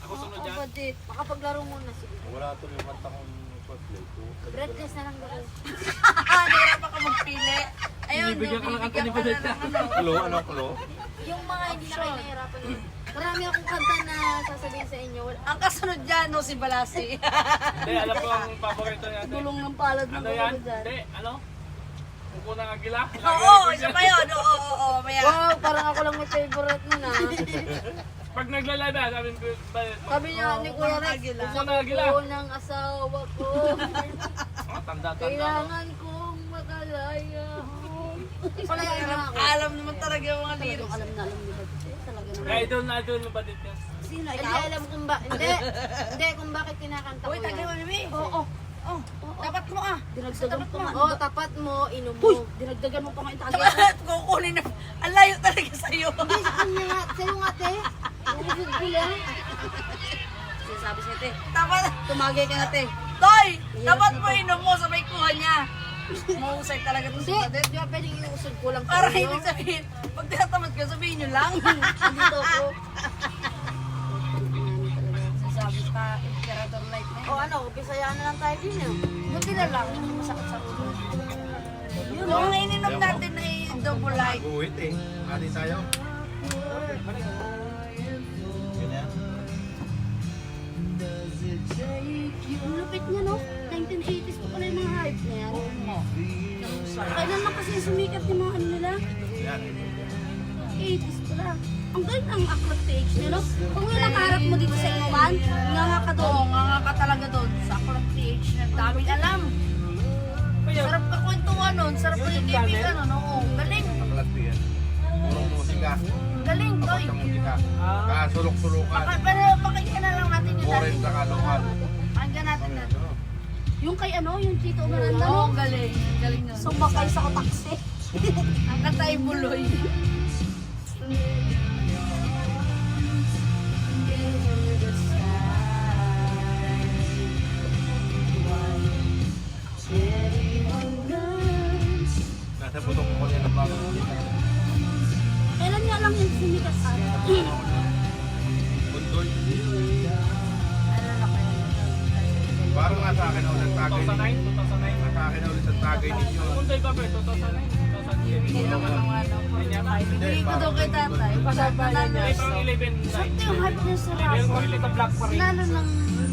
Ako sunod yan. Badit. Makapaglaro muna sige. Wala to yung kanta kong play ko. Breathless na lang daw. Nahirapan ka magpili. Ayun, Bibigyan ka ng kanta ni bibigyan ka Badit. na ng ano. Klo? Ano klo? Yung mga hindi na kayo nahirapan yun. Marami akong kanta na sasabihin sa inyo. Ang kasunod dyan, no, si Balasi. Hindi, alam ko ang paborito niya. Tulong ng palad ng Ano yan? mga dyan. Hindi, ano? Kuko ng agila. Oo, isa pa yun. Oo, maya. Wow, parang ako lang may favorite nun ah. Pag naglalada, sabi ko, Sabi niya ni Kuya Rex, Agila. gusto Agila. ko ng asawa ko. tanda-tanda. Kailangan kong makalaya. Palaya na ako. Alam naman talaga yung mga Talagang lyrics. alam ni Badit. Talaga naman. Kaya idol na idol mo Badit yan. Sino, Hindi ikaw? alam kung ba, hindi kung bakit kinakanta ko Uy, tagay mo, yan. Mimi. Oo. Oh, dapat mo ah. Dinagdagan Tapat pa mo. nga. Oo, tapat mo, inom mo. Uy, dinagdagan mo pa nga yung tagay. Dapat kukunin na. Ang layo talaga sa'yo. Hindi, sa kanya nga. Sa'yo nga, te. Umusod ko lang. Sinasabi sa'yo, te. Dapat, tumagay ka na, te. Toy! Dapat mo inom mo, sabay kuha niya. Mahusay talaga to si Hindi, Badit. di ba pwedeng iusod ko lang Para sa'yo? ibig sabihin, pag tinatamad ka, sabihin nyo lang. Dito ako. Sasabi ka, Imperator Light na O ano, pisayaan na lang tayo din eh. Buti na lang, masakit sa ulo. Yung ininom natin ay double light. Guhit eh. Adi tayo. Ganyan. Ang lupit niya, no? 1980s pa pala yung mga hype na yan. Kailan lang kasi sumikat yung mga ano nila? Yan. 80s pala. Ang galing ang aklat PH niya, no? Kung yun ang harap mo dito sa inuman, nga ka Oo, doon. nga ka talaga doon. Sa Aklat PH na daming alam. Sarap ka kwentuhan nun, sarap ko yung kaibigan nun. Oo, galing. Aklat ko yan. Purong musika. Galing, Toy. Kapag sa musika. Kasulok-sulukan. Pero pakinggan na lang natin yung Orange sa kalungan. Pakinggan natin na. Yung kay ano, yung Chito Miranda, Oo, no? galing. Galing nun. Sumakay sa taxi. Ang kanta ay buloy. Nasa putok ko yan ang bagong musika. Kailan nga lang yung sumikat sa Bundoy. Ano na kayo? Parang nasa akin na ulit tagay. 2009, 2009. Nasa akin na ulit ang tagay ninyo. Kunday ba ba? 2009, 2010. Hindi naman ang ano. Hindi ko daw kay tatay. Nanalo. April 11, Sakto yung hype niya sa rap. April Black pa rin. Nanalo ng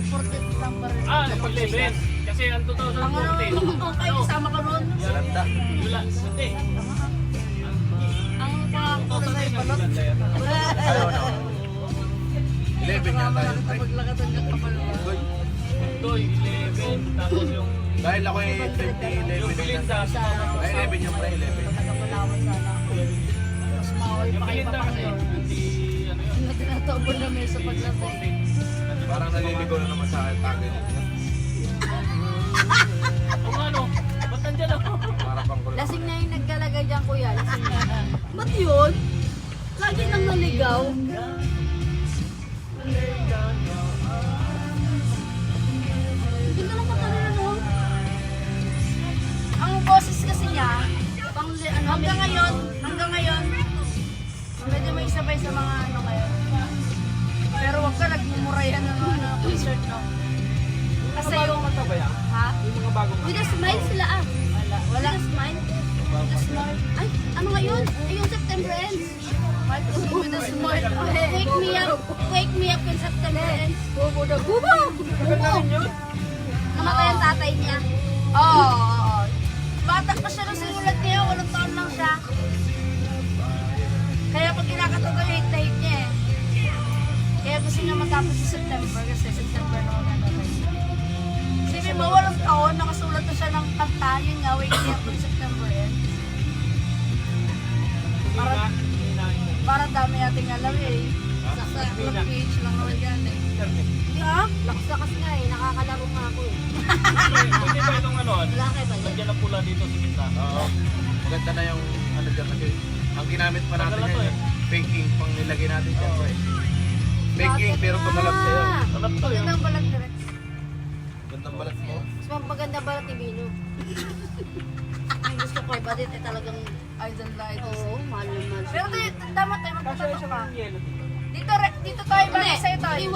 40 lang pa rin. Ah, April 11. Kasi ang Ang ano, 2014. ang kayo kasama ka nun. Landa. Wala, hindi. Ang pangkulo sa ipalot. Ayaw na. 11 yan tayo. Paglakatan ng kapalot. Bundoy. Kundoy, 11. Tapos yung Dahil ako ay yung 2011 Belinda. Ay 11 yung pre 11. Nagapalawan sana ako. Mas maway Yung pa kayo Belinda kasi hindi, ano yun. na tinatawag na may sa paglatay. Parang naliligaw na naman sa akin tagay ninyo. Kung ano, ba't nandiyan ako? Para pang kulo. Lasing na yung nagkalagay dyan, kuya. Lasing na. Ba't yun? Lagi nang naligaw. Hindi ka lang katanila, no? Ang boses kasi niya, Ano, hanggang ngayon, medyo may sabay sa mga ano ngayon. Pero wag ka nagmumurayan ng ano, concert, no? Kasi yung, kanta ba yan? ha? Yung mga bagong with a smile sila ah. Wala. With a smile. With a smile. Ay, ano ngayon? Ay, yung September ends. With a smile. Wake me up when September ends. Bubo na. Bubo! Bubo! Namatay ang tatay niya. Oo. Bata pa siya nung sinulat niya, 8 taon lang siya. Kaya pag kinakataga yung hate na hate niya eh. Kaya gusto niya matapos sa September kasi September noon ano. Sabi mo, 8 taon, nakasulat na siya ng kanta, yun nga, wake me up when September eh. Para dami nating alam eh. Sa page lang naman yan eh. Yeah? Lakas-lakas nga eh. Nakakalaro nga ako eh. Hindi ba itong ano? Laki ba yan? Nandiyan ang pula dito sa gitna. Oo. Maganda na yung ano dyan kasi ang ginamit pa natin Tagal na to yan. Baking pang nilagay natin dyan. pre. Baking pero tumalab sa'yo. Sarap to yun. Magandang balat direct. Gandang balat mo. Mas maganda ba ni Bino? Ang gusto ko, Badit eh talagang, Idol na idol. oo, mahal na mahal. Pero tama tayo, magpapasok ka. Yellow. Dito tayo, bagay sa'yo tayo.